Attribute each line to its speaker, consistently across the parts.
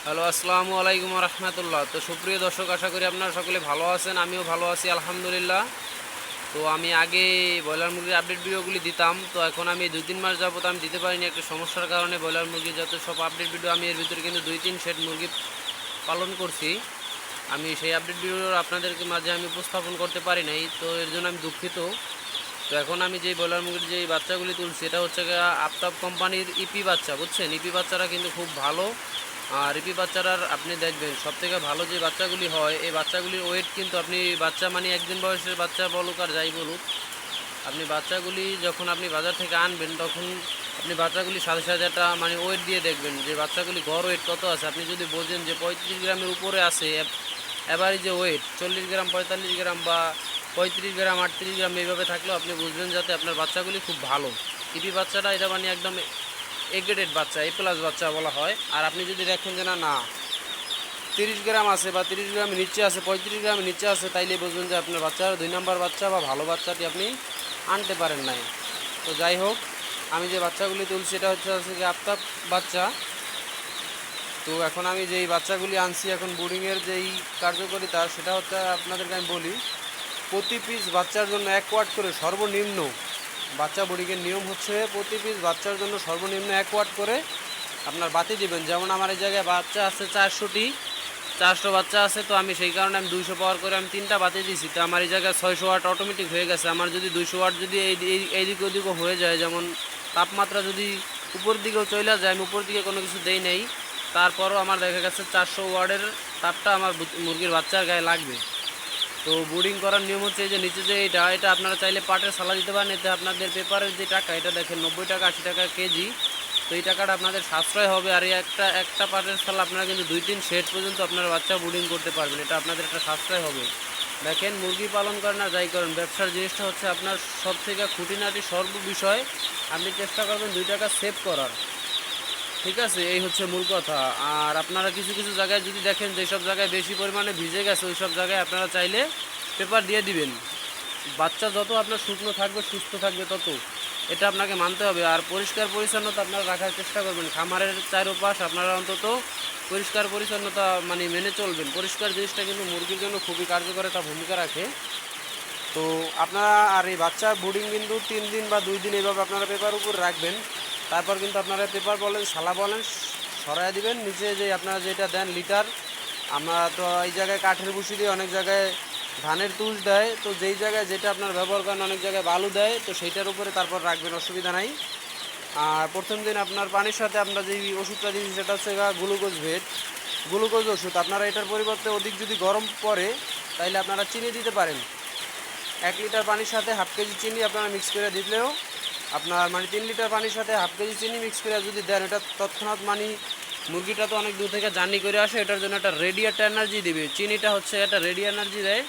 Speaker 1: Hello, আসসালামু আলাইকুম রহমতুল্লাহ। তো সুপ্রিয় দর্শক, আশা করি আপনারা সকলে ভালো আছেন। আমিও ভালো আছি আলহামদুলিল্লাহ। তো আমি আগে ব্রয়লার মুরগির আপডেট ভিডিওগুলি দিতাম, তো এখন আমি 2-3 মাস যাবত আমি দিতে পারিনি একটা সমস্যার কারণে। ব্রয়লার মুরগির যত সব আপডেট ভিডিও আমি এর ভিতরে কিন্তু 2-3 সেট মুরগি পালন করছি। আমি সেই আপডেট ভিডিও আপনাদেরকে মাঝে আমি উপস্থাপন করতে পারি নাই, তো এর জন্য আমি দুঃখিত। তো এখন আমি যে ব্রয়লার মুরগির যে বাচ্চাগুলি তুলছি, এটা হচ্ছে আফতাব কোম্পানির ইপি বাচ্চা, বুঝছেন? ইপি বাচ্চারা কিন্তু খুব ভালো। আর ইপি বাচ্চারার আপনি দেখবেন সবথেকে ভালো যে বাচ্চাগুলি হয়, এই বাচ্চাগুলির ওয়েট কিন্তু আপনি বাচ্চা মানে একদিন বয়সের বাচ্চা বলুক আর যাই বলুক, আপনি বাচ্চাগুলি যখন আপনি বাজার থেকে আনবেন তখন আপনি বাচ্চাগুলি সাথে সাথে একটা মানে ওয়েট দিয়ে দেখবেন যে বাচ্চাগুলি গড় ওয়েট কত আছে। আপনি যদি বোঝেন যে 35 গ্রামের উপরে আছে যে ওয়েট 40 গ্রাম, 45 গ্রাম বা 35 গ্রাম, 38 গ্রাম এইভাবে থাকলেও আপনি বুঝবেন যাতে আপনার বাচ্চাগুলি খুব ভালো। ইপি বাচ্চাটা এটা মানে একদম এ গ্রেডেড বাচ্চা, এ প্লাস বাচ্চা বলা হয়। আর আপনি যদি দেখেন যে না না 30 গ্রাম আছে বা 30 গ্রামের নিচে আছে, 35 গ্রামের নিচে আছে, তাইলে বুঝবেন যে আপনার বাচ্চা 2 নম্বর বাচ্চা বা ভালো বাচ্চাটি আপনি আনতে পারেন নাই। তো যাই হোক, আমি যে বাচ্চাগুলি তুলছি এটা হচ্ছে কি আফতাব বাচ্চা। তো এখন আমি যেই বাচ্চাগুলি আনছি, এখন বোর্ডিংয়ের যেই কার্যকারিতা সেটা হচ্ছে আপনাদেরকে আমি বলি। প্রতি পিস বাচ্চার জন্য 1 ওয়াট করে সর্বনিম্ন, বাচ্চা বোর্ডিংয়ের নিয়ম হচ্ছে প্রতি পিস বাচ্চার জন্য সর্বনিম্ন 1 ওয়াট করে আপনার বাতি দিবেন। যেমন আমার এই জায়গায় বাচ্চা আছে 400 বাচ্চা আছে, তো আমি সেই কারণে আমি 200 পাওয়ার করে আমি 3টা বাতি দিয়েছি। তো আমার এই জায়গায় 600 ওয়াট অটোমেটিক হয়ে গেছে। আমার যদি 200 ওয়াট যদি এইদিক ওদিকও হয়ে যায়, যেমন তাপমাত্রা যদি উপর দিকেও চলে যায়, আমি উপর দিকে কোনো কিছু দেই নেই, তারপরও আমার দেখা গেছে 400 ওয়াটের তাপটা আমার মুরগির বাচ্চার গায়ে লাগবে। তো বোর্ডিং করার নিয়ম হচ্ছে যে নিচে যে এটা আপনারা চাইলে পাটের সালা দিতে পারেন। এতে আপনাদের পেপারের যে টাকা, এটা দেখেন 90 টাকা 80 টাকা কেজি। তো এই টাকাটা আপনাদের সাশ্রয় হবে। আর এই একটা পাটের সালা আপনারা কিন্তু 2-3 সেট পর্যন্ত আপনার বাচ্চা বোর্ডিং করতে পারবেন। এটা আপনাদের একটা সাশ্রয় হবে। দেখেন, মুরগি পালন করেন আর যাই করেন, ব্যবসার জিনিসটা হচ্ছে আপনার সব থেকে খুঁটিনাটি বিষয় আপনি চেষ্টা করবেন 2 টাকা সেভ করার। ঠিক আছে, এই হচ্ছে মূল কথা। আর আপনারা কিছু কিছু জায়গায় যদি দেখেন যেসব জায়গায় বেশি পরিমাণে ভিজে গেছে, ওই সব জায়গায় আপনারা চাইলে পেপার দিয়ে দিবেন। বাচ্চা যত আপনার শুকনো থাকবে, সুস্থ থাকবে তত, এটা আপনাকে মানতে হবে। আর পরিষ্কার পরিচ্ছন্নতা আপনারা রাখার চেষ্টা করবেন। খামারের চারপাশ আপনারা অন্তত পরিষ্কার পরিচ্ছন্নতা মানে মেনে চলবেন। পরিষ্কার জিনিসটা কিন্তু মুরগির জন্য খুবই কার্যকর একটা ভূমিকা রাখে। তো আপনারা আর এই বাচ্চা বোর্ডিং কিন্তু 3 দিন বা 2 দিন এইভাবে আপনারা পেপার উপর রাখবেন। তারপর কিন্তু আপনারা পেপার বলেন, শালা বলেন, সরাই দিবেন। নিচে যে আপনারা যেটা দেন লিটার, আমরা তো এই জায়গায় কাঠের ভুসি দিয়ে, অনেক জায়গায় ধানের তুষ দেয়, তো যেই জায়গায় যেটা আপনার ব্যবহার করেন, অনেক জায়গায় বালু দেয়, তো সেইটার উপরে তারপর রাখবেন, অসুবিধা নাই। আর প্রথম দিন আপনার পানির সাথে আমরা যেই ওষুধটা দিচ্ছি সেটা হচ্ছে গ্লুকোজ ওষুধ। আপনারা এটার পরিবর্তে অধিক যদি গরম পড়ে তাইলে আপনারা চিনি দিতে পারেন। 1 লিটার পানির সাথে হাফ কেজি চিনি আপনারা মিক্স করে দিলেও আপনার মানে 3 লিটার পানির সাথে হাফ কেজি চিনি মিক্স করে যদি দেন, এটা তৎক্ষণাৎ মানে মুরগিটা তো অনেক দূর থেকে জার্নি করে আসে, এটার জন্য একটা রেডিয়েট এনার্জি দিবে। চিনিটা হচ্ছে একটা রেডি এনার্জি দেয়।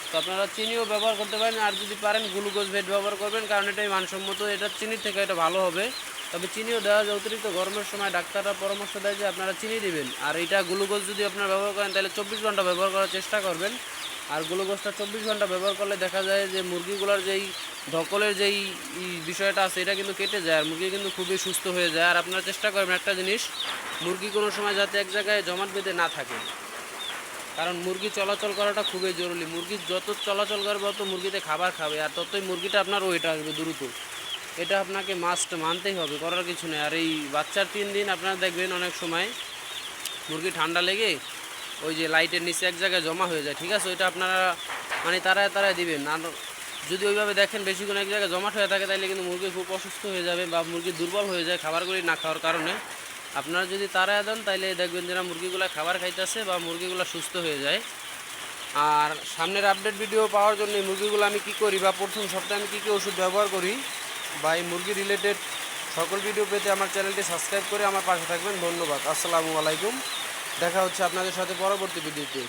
Speaker 1: তো আপনারা চিনিও ব্যবহার করতে পারেন, আর যদি পারেন গ্লুকোজ ভেট ব্যবহার করবেন, কারণ এটাই মানসম্মত। এটা চিনির থেকে এটা ভালো হবে। তবে চিনিও দেওয়া যায় অতিরিক্ত গরমের সময়, ডাক্তাররা পরামর্শ দেয় যে আপনারা চিনি দিবেন। আর এটা গ্লুকোজ যদি আপনারা ব্যবহার করেন তাহলে 24 ঘন্টা ব্যবহার করার চেষ্টা করবেন। আর গ্লুকোজটা 24 ঘন্টা ব্যবহার করলে দেখা যায় যে মুরগিগুলোর যেই ধকলের যেই বিষয়টা আছে এটা কিন্তু কেটে যায়, আর মুরগি কিন্তু খুবই সুস্থ হয়ে যায়। আর আপনারা চেষ্টা করবেন একটা জিনিস, মুরগি কোনো সময় যাতে এক জায়গায় জমাট বেঁধে না থাকে, কারণ মুরগি চলাচল করাটা খুবই জরুরি। মুরগি যত চলাচল করবে তত মুরগিতে খাবার খাবে, আর ততই মুরগিটা আপনার ওয়েট আসবে দ্রুত। এটা আপনাকে মানতেই হবে, করার কিছু নেই। আর এই বাচ্চার 3 দিন আপনারা দেখবেন অনেক সময় মুরগি ঠান্ডা লেগে ওই যে লাইটের নিচে এক জায়গায় জমা হয়ে যায়। ঠিক আছে, ওইটা আপনারা মানে তারায় দিবেন। আর যদি ওইভাবে দেখেন বেশিক্ষণ এক জায়গায় জমাট হয়ে থাকে, তাহলে কিন্তু মুরগি খুব অসুস্থ হয়ে যাবে বা মুরগি দুর্বল হয়ে যায় খাবারগুলি না খাওয়ার কারণে। আপনারা যদি তারায় দেন তাহলে দেখবেন যে মুরগিগুলো খাবার খাইতেছে বা মুরগিগুলো সুস্থ হয়ে যায়। আর সামনের আপডেট ভিডিও পাওয়ার জন্য এই মুরগিগুলো আমি কী করি বা প্রথম সপ্তাহে আমি কী কী ওষুধ ব্যবহার করি বা এই মুরগি রিলেটেড সকল ভিডিও পেতে আমার চ্যানেলটি সাবস্ক্রাইব করে আমার পাশে থাকবেন। ধন্যবাদ। আসসালামু আলাইকুম। দেখা হচ্ছে আপনাদের সাথে পরবর্তী ভিডিওতে।